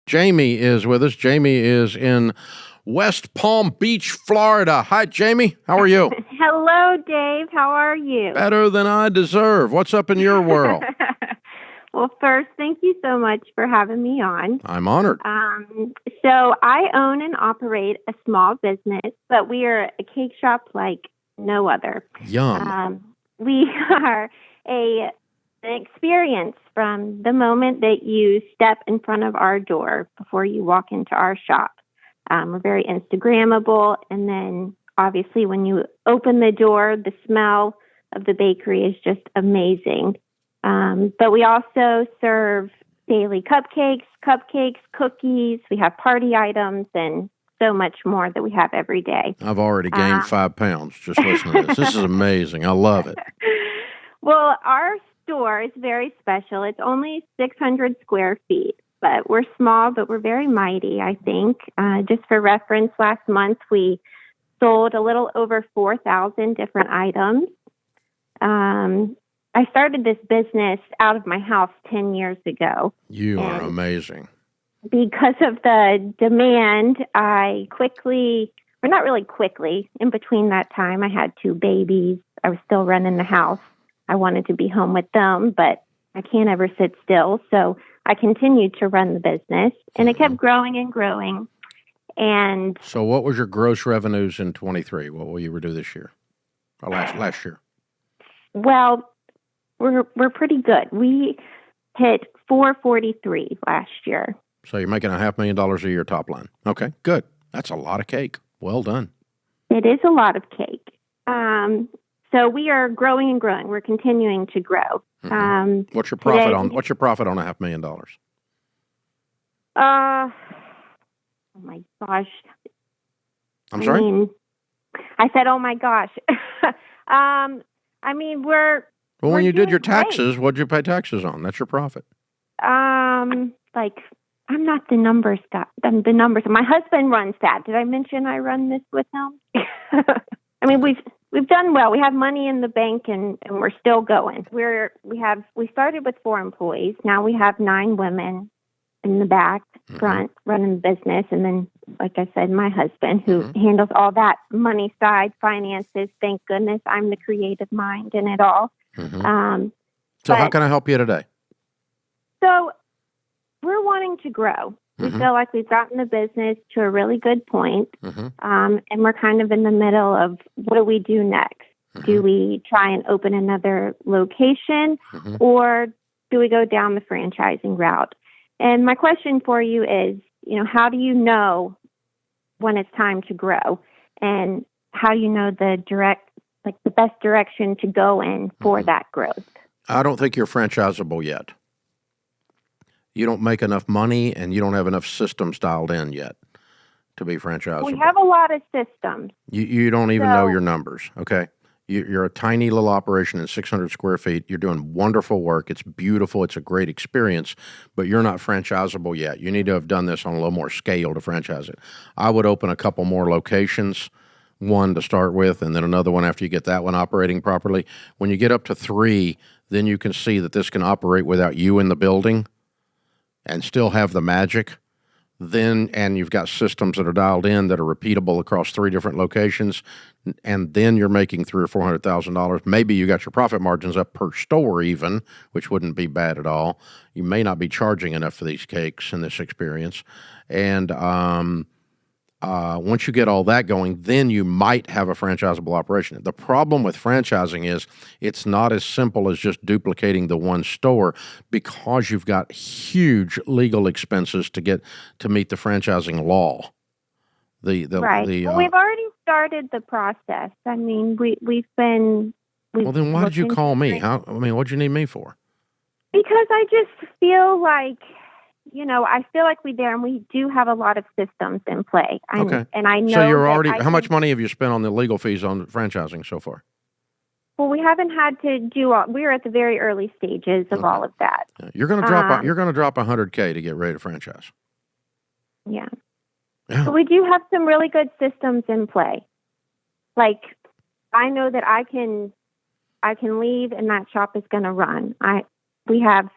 Jamie is with us. Jamie is in West Palm Beach, Florida. Hi, Jamie. How are you? Hello, Dave. How are you? Better than I deserve. What's up in your world? Well, first, thank you so much for having me on. I'm honored. So I own and operate a small business, but we are a cake shop like no other. Yum. We are an experience from the moment that you step in front of our door before you walk into our shop. We're very Instagrammable, and then obviously when you open the door, the smell of the bakery is just amazing. But we also serve daily cupcakes, cookies. We have party items and so much more that we have every day. I've already gained 5 pounds just listening to this. This is amazing. I love it. Well, our store is very special. It's only 600 square feet, but we're small, but we're very mighty, I think. Just for reference, last month we sold a little over 4,000 different items. I started this business out of my house 10 years ago. You are amazing. Because of the demand, in between that time, I had 2 babies. I was still running the house. I wanted to be home with them, but I can't ever sit still. So I continued to run the business, and it kept growing and growing. And so what was your gross revenues in 23? What will you do this year? Or last year? Well, we're pretty good. We hit 443 last year. So you're making $500,000 a year top line. Okay, good. That's a lot of cake. Well done. It is a lot of cake. So we are growing and growing. We're continuing to grow. Mm-hmm. What's your profit on $500,000? Oh my gosh. I'm sorry? I said, oh my gosh. When you did your taxes, what'd you pay taxes on? That's your profit. I'm not the numbers guy. The numbers. My husband runs that. Did I mention I run this with him? We've done well. We have money in the bank, and we're still going. We started with 4 employees. Now we have 9 women in the back, front, running the business, and then, like I said, my husband who handles all that money side, finances. Thank goodness I'm the creative mind in it all. So how can I help you today? So we're wanting to grow. We feel like we've gotten the business to a really good point, and we're kind of in the middle of what do we do next? Do we try and open another location, or do we go down the franchising route? And my question for you is, how do you know when it's time to grow, and how do you know the best direction to go in for that growth? I don't think you're franchisable yet. You don't make enough money, and you don't have enough systems dialed in yet to be franchisable. We have a lot of systems. You don't even know your numbers, okay? You're a tiny little operation in 600 square feet. You're doing wonderful work. It's beautiful. It's a great experience, but you're not franchisable yet. You need to have done this on a little more scale to franchise it. I would open a couple more locations, one to start with, and then another one after you get that one operating properly. When you get up to 3, then you can see that this can operate without you in the building and still have the magic. And you've got systems that are dialed in that are repeatable across 3 different locations, and then you're making $300,000 or $400,000. Maybe you got your profit margins up per store even, which wouldn't be bad at all. You may not be charging enough for these cakes in this experience. And once you get all that going, then you might have a franchisable operation. The problem with franchising is it's not as simple as just duplicating the one store, because you've got huge legal expenses to meet the franchising law. Right. We've already started the process. We've been. Well, then why did you call me? What'd you need me for? Because I just feel like, I feel like we do have a lot of systems in play. Okay. And I know. So you're already. How much money have you spent on the legal fees on franchising so far? Well, we haven't had to do all. We're at the very early stages of all of that. Yeah. You're going to drop. You're going to drop $100K to get ready to franchise. Yeah. But we do have some really good systems in play. Like, I know that I can leave and that shop is going to run. We have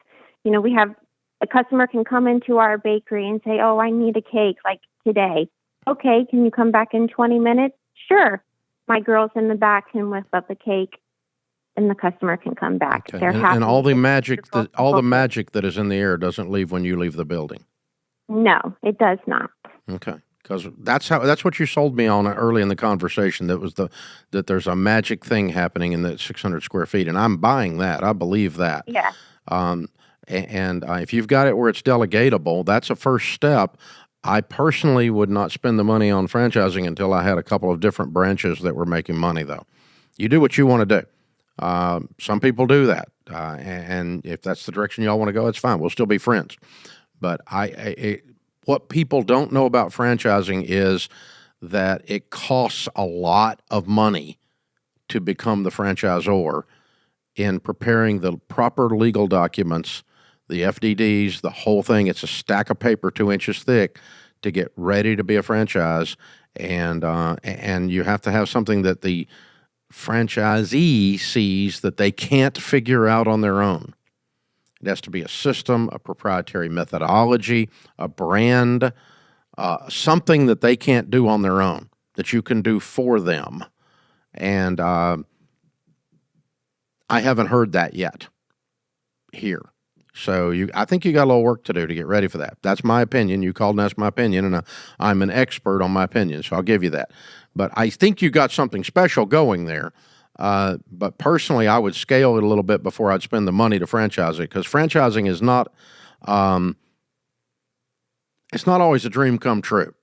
A customer can come into our bakery and say, oh, I need a cake like today. Okay, can you come back in 20 minutes? Sure. My girls in the back can whip up a cake and the customer can come back. Okay. They're happy. And all the magic that is in the air doesn't leave when you leave the building. No, it does not. Okay. Because that's what you sold me on early in the conversation. That there's a magic thing happening in the 600 square feet, and I'm buying that. I believe that. Yeah. And if you've got it where it's delegatable, that's a first step. I personally would not spend the money on franchising until I had a couple of different branches that were making money, though. You do what you want to do. Some people do that, and if that's the direction y'all want to go, it's fine. We'll still be friends. But what people don't know about franchising is that it costs a lot of money to become the franchisor in preparing the proper legal documents, the FDDs, the whole thing. It's a stack of paper 2 inches thick to get ready to be a franchise, and you have to have something that the franchisee sees that they can't figure out on their own. It has to be a system, a proprietary methodology, a brand, something that they can't do on their own, that you can do for them. And I haven't heard that yet here. So I think you got a little work to do to get ready for that. That's my opinion. You called and asked my opinion, and I'm an expert on my opinion, so I'll give you that. But I think you got something special going there. But personally, I would scale it a little bit before I'd spend the money to franchise it, because franchising is not, it's not always a dream come true.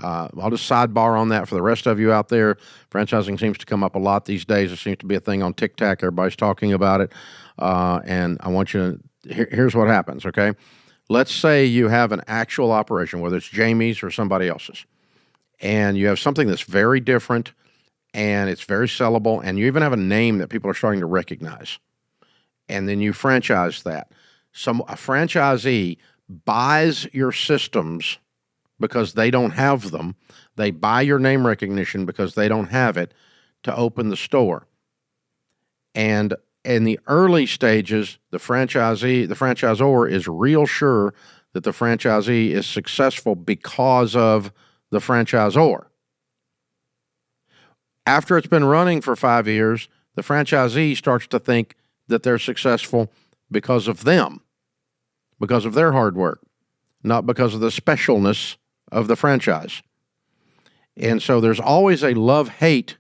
I'll just sidebar on that for the rest of you out there. Franchising seems to come up a lot these days. It seems to be a thing on TikTok. Everybody's talking about it. And I want you to, here's what happens, okay? Let's say you have an actual operation, whether it's Jamie's or somebody else's, and you have something that's very different, and it's very sellable, and you even have a name that people are starting to recognize. And then you franchise that. A franchisee buys your systems because they don't have them. They buy your name recognition because they don't have it to open the store. And in the early stages, the franchisor is real sure that the franchisee is successful because of the franchisor. After it's been running for 5 years, the franchisee starts to think that they're successful because of them, because of their hard work, not because of the specialness of the franchise. And so there's always a love-hate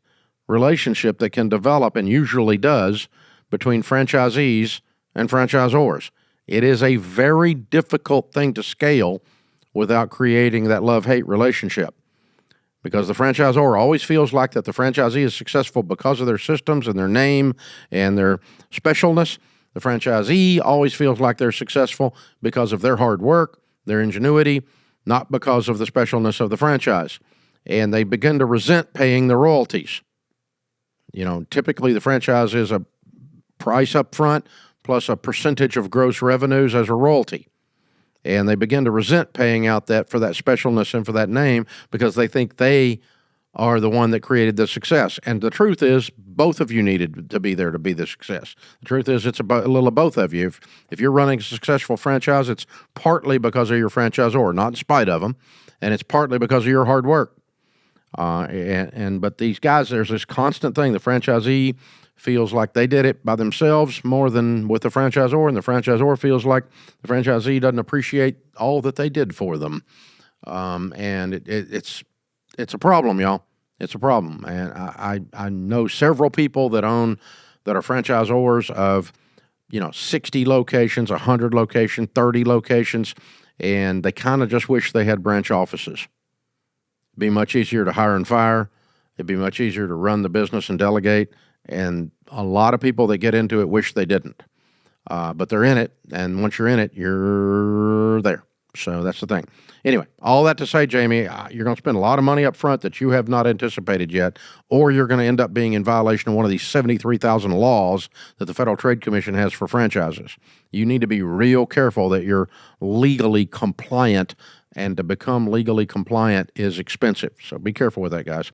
relationship that can develop, and usually does, between franchisees and franchisors. It is a very difficult thing to scale without creating that love-hate relationship, because the franchisor always feels like that the franchisee is successful because of their systems and their name and their specialness. The franchisee always feels like they're successful because of their hard work, their ingenuity, not because of the specialness of the franchise. And they begin to resent paying the royalties. You know, typically the franchise is a price up front plus a percentage of gross revenues as a royalty. And they begin to resent paying out that for that specialness and for that name, because they think they are the one that created the success. And the truth is, both of you needed to be there to be the success. The truth is, it's a little of both of you. If you're running a successful franchise, it's partly because of your franchisor, not in spite of them, and it's partly because of your hard work. But these guys, there's this constant thing. The franchisee feels like they did it by themselves more than with the franchisor, and the franchisor feels like the franchisee doesn't appreciate all that they did for them. And it's a problem, y'all. It's a problem. And I know several people that are franchisors of, 60 locations, 100 locations, 30 locations, and they kind of just wish they had branch offices. It'd be much easier to hire and fire. It'd be much easier to run the business and delegate. And a lot of people that get into it wish they didn't. But they're in it, and once you're in it, you're there. So that's the thing. Anyway, all that to say, Jamie, you're going to spend a lot of money up front that you have not anticipated yet, or you're going to end up being in violation of one of these 73,000 laws that the Federal Trade Commission has for franchises. You need to be real careful that you're legally compliant, and to become legally compliant is expensive. So be careful with that, guys.